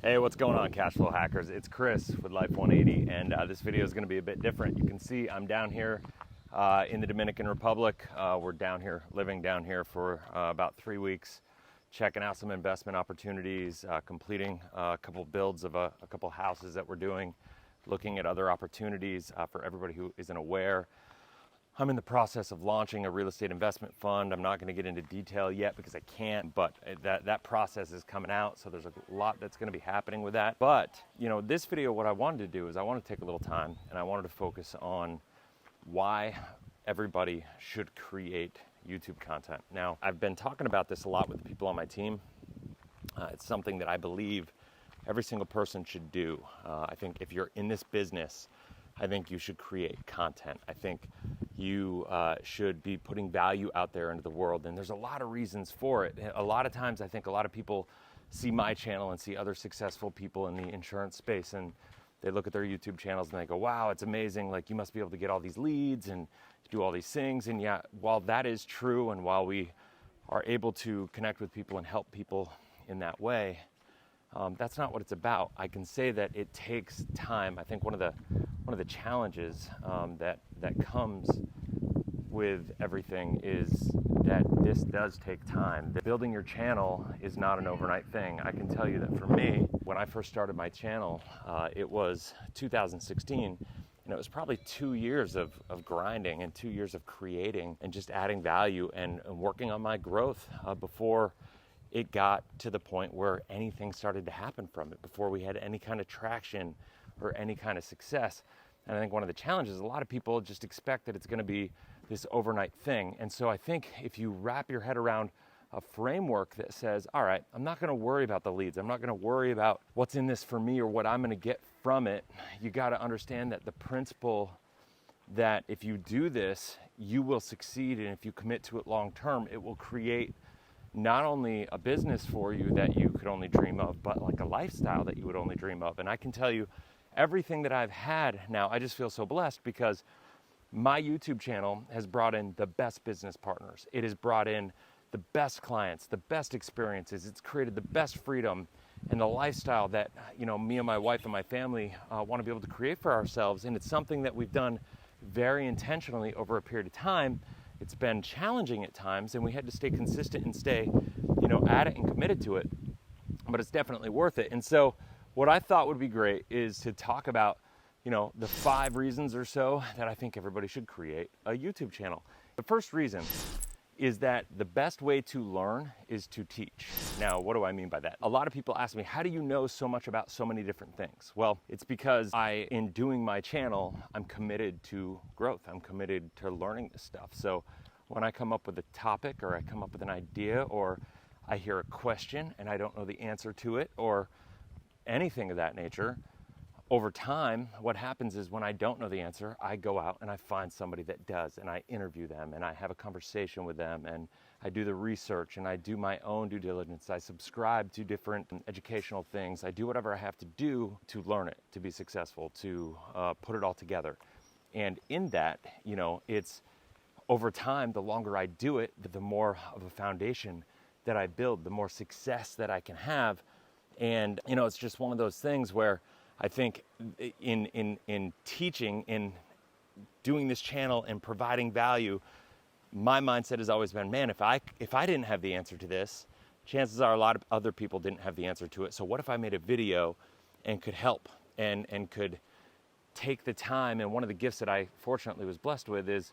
Hey, what's going on, Cashflow hackers? It's Chris with Life 180, and this video is going to be a bit different. You can see I'm down here in the Dominican Republic. We're living down here for about 3 weeks, checking out some investment opportunities, completing a couple builds of a couple houses that we're doing, looking at other opportunities. For everybody who isn't aware, I'm in the process of launching a real estate investment fund. I'm not going to get into detail yet because I can't, but that process is coming out. So there's a lot that's going to be happening with that. But, this video, what I wanted to do is I wanted to take a little time and I wanted to focus on why everybody should create YouTube content. Now, I've been talking about this a lot with the people on my team. It's something that I believe every single person should do. I think if you're in this business, I think you should create content. I think you should be putting value out there into the world, and there's a lot of reasons for it. A lot of times I think a lot of people see my channel and see other successful people in the insurance space, and they look at their YouTube channels and they go, wow, it's amazing, like you must be able to get all these leads and do all these things. And yeah, while that is true, and while we are able to connect with people and help people in that way, that's not what it's about. I can say that it takes time. I think one of the challenges that comes with everything is that this does take time. Building your channel is not an overnight thing. I can tell you that for me, when I first started my channel, it was 2016, and it was probably 2 years of grinding and 2 years of creating and just adding value and working on my growth before it got to the point where anything started to happen from it, before we had any kind of traction or any kind of success. And I think one of the challenges, a lot of people just expect that it's going to be this overnight thing. And so I think if you wrap your head around a framework that says, all right, I'm not going to worry about the leads, I'm not going to worry about what's in this for me or what I'm going to get from it, you got to understand that the principle that if you do this, you will succeed, and if you commit to it long term, it will create not only a business for you that you could only dream of, but like a lifestyle that you would only dream of. And I can tell you, everything that I've had now, I just feel so blessed because my YouTube channel has brought in the best business partners. It has brought in the best clients, the best experiences. It's created the best freedom and the lifestyle that, me and my wife and my family want to be able to create for ourselves. And it's something that we've done very intentionally over a period of time. It's been challenging at times, and we had to stay consistent and stay, at it and committed to it, but it's definitely worth it. And so what I thought would be great is to talk about, the 5 reasons or so that I think everybody should create a YouTube channel. The first reason is that the best way to learn is to teach. Now, what do I mean by that? A lot of people ask me, how do you know so much about so many different things? Well, it's because in doing my channel, I'm committed to growth. I'm committed to learning this stuff. So when I come up with a topic, or I come up with an idea, or I hear a question and I don't know the answer to it, or anything of that nature, over time, what happens is when I don't know the answer, I go out and I find somebody that does, and I interview them, and I have a conversation with them, and I do the research, and I do my own due diligence. I subscribe to different educational things. I do whatever I have to do to learn it, to be successful, to put it all together. And in that, it's over time, the longer I do it, the more of a foundation that I build, the more success that I can have. And, it's just one of those things where I think in teaching, in doing this channel and providing value, my mindset has always been, man, if I didn't have the answer to this, chances are a lot of other people didn't have the answer to it. So what if I made a video and could help and could take the time? And one of the gifts that I fortunately was blessed with is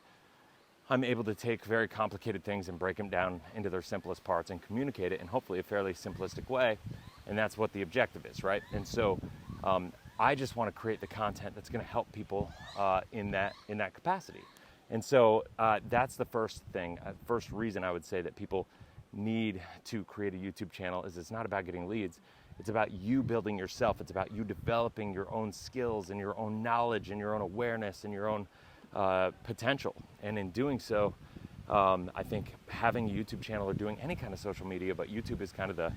I'm able to take very complicated things and break them down into their simplest parts and communicate it in hopefully a fairly simplistic way. And that's what the objective is, right? And so I just want to create the content that's going to help people in that capacity. And so that's the first thing, first reason I would say that people need to create a YouTube channel is it's not about getting leads. It's about you building yourself. It's about you developing your own skills and your own knowledge and your own awareness and your own potential. And in doing so, I think having a YouTube channel or doing any kind of social media, but YouTube is kind of the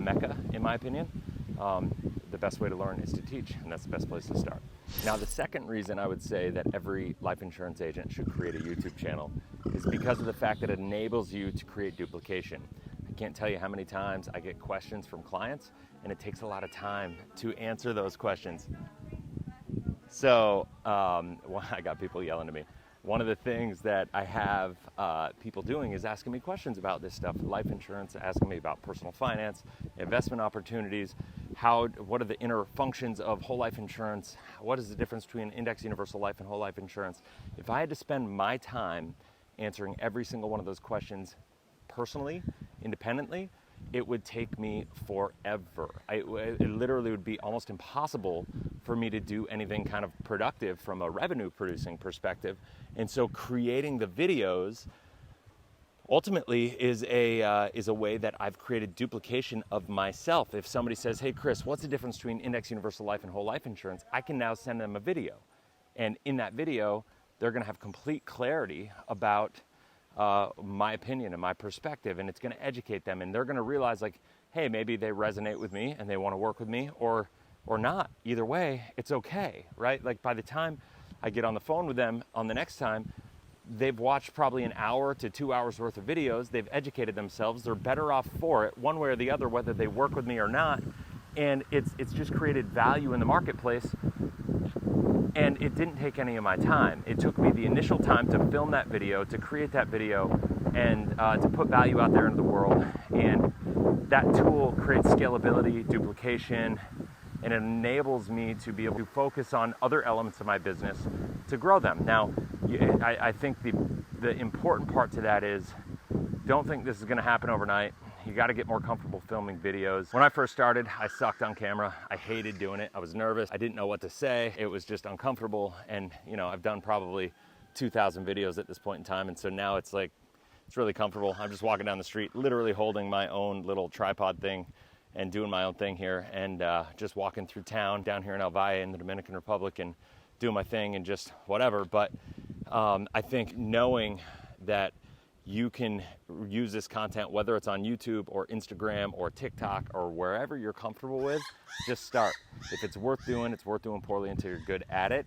mecca, in my opinion. The best way to learn is to teach, and that's the best place to start. Now, the second reason I would say that every life insurance agent should create a YouTube channel is because of the fact that it enables you to create duplication. I can't tell you how many times I get questions from clients and it takes a lot of time to answer those questions. So well, I got people yelling at me. One of the things that I have people doing is asking me questions about this stuff, life insurance, asking me about personal finance, investment opportunities, what are the inner functions of whole life insurance, what is the difference between index universal life and whole life insurance. If I had to spend my time answering every single one of those questions personally, independently, it would take me forever. It literally would be almost impossible for me to do anything kind of productive from a revenue producing perspective. And so creating the videos ultimately is a way that I've created duplication of myself. If somebody says, hey Chris, what's the difference between index universal life and whole life insurance? I can now send them a video. And in that video, they're gonna have complete clarity about my opinion and my perspective, and it's going to educate them, and they're going to realize, like, hey, maybe they resonate with me and they want to work with me, or not. Either way, it's okay, right? Like, by the time I get on the phone with them on the next time, they've watched probably an hour to 2 hours worth of videos. They've educated themselves. They're better off for it, one way or the other, whether they work with me or not. And it's just created value in the marketplace. And it didn't take any of my time. It took me the initial time to film that video, to create that video, and to put value out there into the world. And that tool creates scalability, duplication, and it enables me to be able to focus on other elements of my business to grow them. Now, I think the important part to that is, don't think this is gonna happen overnight. You got to get more comfortable filming videos. When I first started, I sucked on camera. I hated doing it. I was nervous. I didn't know what to say. It was just uncomfortable. And I've done probably 2,000 videos at this point in time. And so now it's like, it's really comfortable. I'm just walking down the street, literally holding my own little tripod thing and doing my own thing here, and just walking through town down here in El Valle in the Dominican Republic and doing my thing and just whatever. But I think knowing that you can use this content, whether it's on YouTube or Instagram or TikTok or wherever you're comfortable with, just start. If it's worth doing poorly until you're good at it.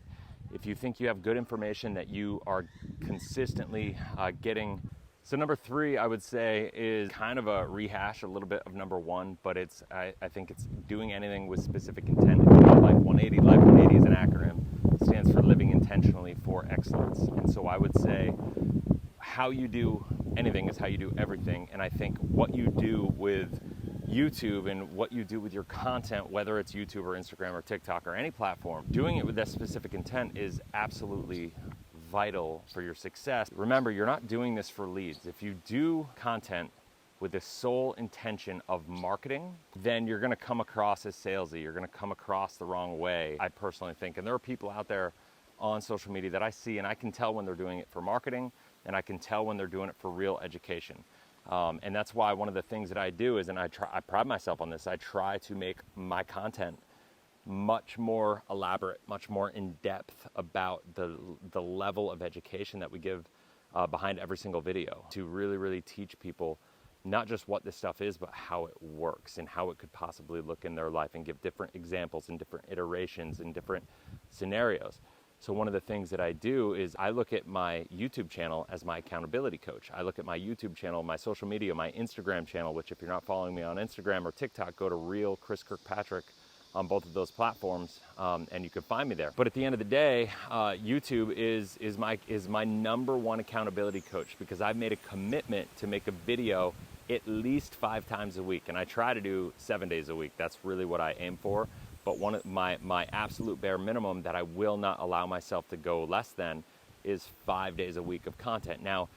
If you think you have good information that you are consistently getting. So number 3, I would say, is kind of a rehash a little bit of number 1, but I think it's doing anything with specific intent. If you know Life 180, Life 180 is an acronym. It stands for living intentionally for excellence. And so I would say, how you do anything is how you do everything. And I think what you do with YouTube and what you do with your content, whether it's YouTube or Instagram or TikTok or any platform, doing it with that specific intent is absolutely vital for your success. Remember, you're not doing this for leads. If you do content with the sole intention of marketing, then you're gonna come across as salesy. You're gonna come across the wrong way, I personally think. And there are people out there on social media that I see, and I can tell when they're doing it for marketing, and I can tell when they're doing it for real education. And that's why one of the things that I do is, and I pride myself on this, I try to make my content much more elaborate, much more in depth about the level of education that we give behind every single video, to really, really teach people not just what this stuff is, but how it works and how it could possibly look in their life, and give different examples and different iterations and different scenarios. So one of the things that I do is I look at my YouTube channel as my accountability coach. I look at my YouTube channel, my social media, my Instagram channel, which if you're not following me on Instagram or TikTok, go to Real Chris Kirkpatrick on both of those platforms, and you can find me there. But at the end of the day, YouTube is my number 1 accountability coach, because I've made a commitment to make a video at least 5 times a week, and I try to do 7 days a week. That's really what I aim for. But one of my absolute bare minimum that I will not allow myself to go less than is 5 days a week of content. Now,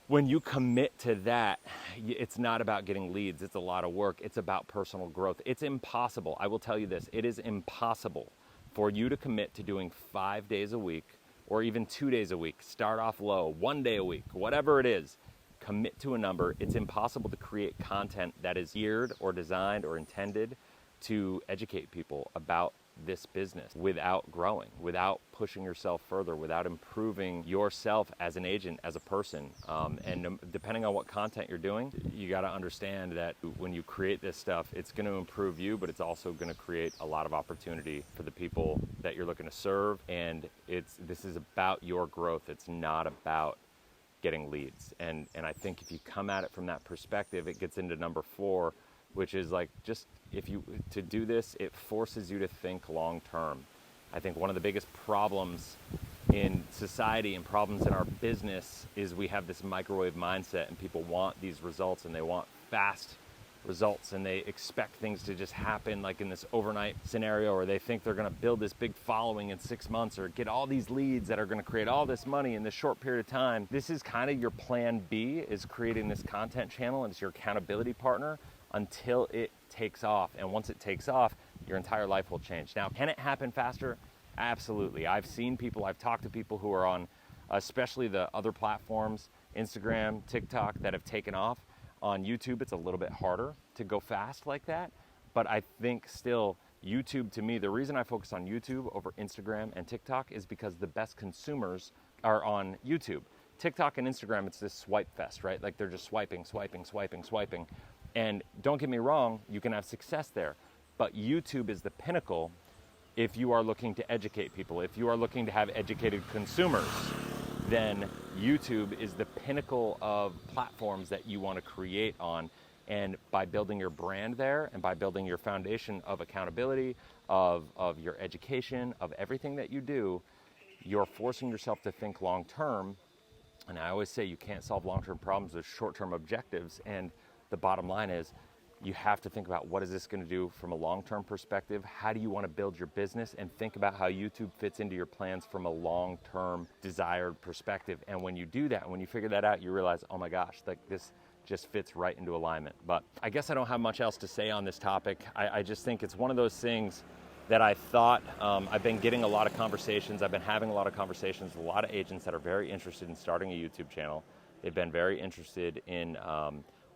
when you commit to that, it's not about getting leads. It's a lot of work. It's about personal growth. It's impossible. I will tell you this. It is impossible for you to commit to doing 5 days a week, or even 2 days a week. Start off low, 1 day a week, whatever it is. Commit to a number. It's impossible to create content that is geared or designed or intended to educate people about this business without growing, without pushing yourself further, without improving yourself as an agent, as a person. And depending on what content you're doing, you got to understand that when you create this stuff, it's going to improve you, but it's also going to create a lot of opportunity for the people that you're looking to serve. And this is about your growth. It's not about getting leads. And I think if you come at it from that perspective, it gets into number 4, which is like, just to do this, it forces you to think long term. I think one of the biggest problems in society and problems in our business is we have this microwave mindset, and people want these results and they want fast results, and they expect things to just happen like in this overnight scenario, or they think they're going to build this big following in 6 months or get all these leads that are going to create all this money in this short period of time. This is kind of your plan B, is creating this content channel, and it's your accountability partner until it takes off. And once it takes off, your entire life will change. Now, can it happen faster? Absolutely. I've seen people, I've talked to people who are on, especially the other platforms, Instagram, TikTok, that have taken off. On YouTube, it's a little bit harder to go fast like that. But I think still, YouTube, to me, the reason I focus on YouTube over Instagram and TikTok is because the best consumers are on YouTube. TikTok and Instagram, it's this swipe fest, right? Like they're just swiping. And don't get me wrong, you can have success there. But YouTube is the pinnacle if you are looking to educate people. If you are looking to have educated consumers, then YouTube is the pinnacle of platforms that you want to create on. And by building your brand there, and by building your foundation of accountability, of your education, of everything that you do, you're forcing yourself to think long term. And I always say you can't solve long-term problems with short-term objectives. And the bottom line is, you have to think about, what is this going to do from a long-term perspective? How do you want to build your business? And think about how YouTube fits into your plans from a long-term desired perspective. And when you do that, when you figure that out, you realize, oh my gosh, like this just fits right into alignment. But I guess I don't have much else to say on this topic. I just think it's one of those things that I thought, I've been getting a lot of conversations. I've been having a lot of conversations with a lot of agents that are very interested in starting a YouTube channel. They've been very interested in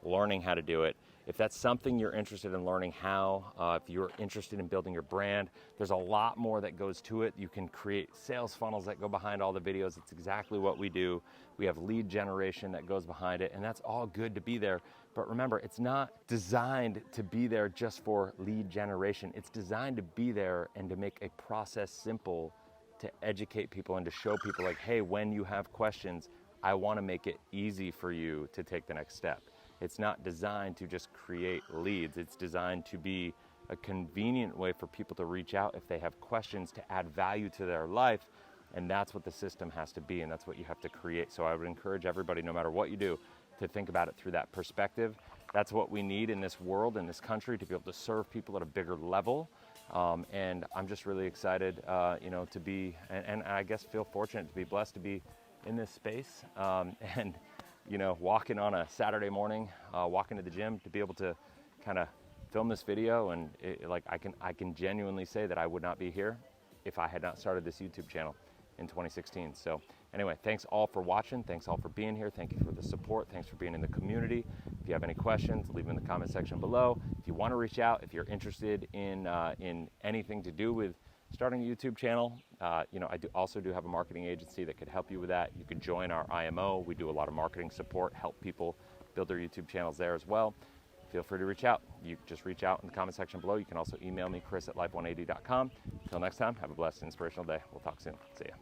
learning how to do it. If that's something you're interested in learning how, if you're interested in building your brand, there's a lot more that goes to it. You can create sales funnels that go behind all the videos. It's exactly what we do. We have lead generation that goes behind it, and that's all good to be there. But remember, it's not designed to be there just for lead generation. It's designed to be there and to make a process simple, to educate people and to show people like, hey, when you have questions, I want to make it easy for you to take the next step. It's not designed to just create leads. It's designed to be a convenient way for people to reach out if they have questions, to add value to their life. And that's what the system has to be, and that's what you have to create. So I would encourage everybody, no matter what you do, to think about it through that perspective. That's what we need in this world, in this country, to be able to serve people at a bigger level. And I'm just really excited, to be, and I guess feel fortunate to be blessed to be in this space. And walking on a Saturday morning, walking to the gym, to be able to kind of film this video, and I can genuinely say that I would not be here if I had not started this YouTube channel in 2016. So anyway, thanks all for watching. Thanks all for being here. Thank you for the support. Thanks for being in the community. If you have any questions, leave them in the comment section below. If you want to reach out, if you're interested in anything to do with starting a YouTube channel, I also do have a marketing agency that could help you with that. You could join our IMO. We do a lot of marketing support, help people build their YouTube channels there as well. Feel free to reach out. You just reach out in the comment section below. You can also email me, chris@life180.com. Until next time, have a blessed, inspirational day. We'll talk soon. See ya.